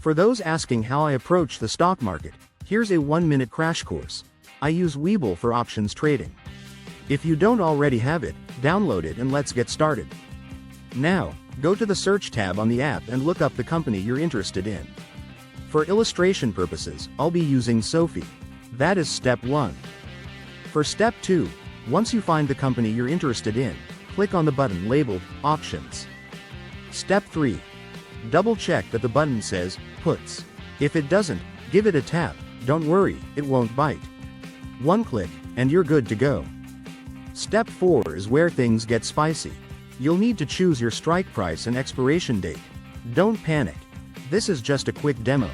For those asking how I approach the stock market, here's a 1-minute crash course. I use Webull for options trading. If you don't already have it, download it and let's get started. Now, go to the search tab on the app and look up the company you're interested in. For illustration purposes, I'll be using Sophie. That is step 1. For step 2, once you find the company you're interested in, click on the button labeled Options. Step 3. Double check that the button says Puts. If it doesn't, give it a tap. Don't worry, it won't bite. One click, and you're good to go. Step 4 is where things get spicy. You'll need to choose your strike price and expiration date. Don't panic. This is just a quick demo.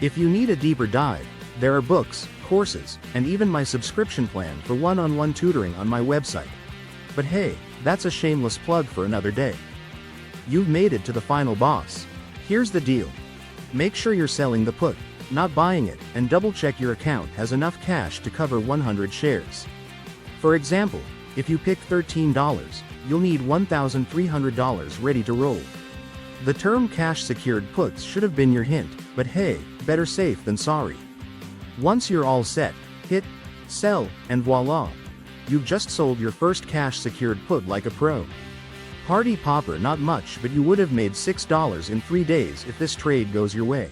If you need a deeper dive, there are books, courses, and even my subscription plan for one-on-one tutoring on my website. But hey, that's a shameless plug for another day. You've made it to the final boss. Here's the deal. Make sure you're selling the put, not buying it, and double-check your account has enough cash to cover 100 shares. For example, if you pick $13, you'll need $1,300 ready to roll. The term cash-secured puts should have been your hint, but hey, better safe than sorry. Once you're all set, hit sell, and voila! You've just sold your first cash-secured put like a pro. Party popper, not much, but you would have made $6 in 3 days if this trade goes your way.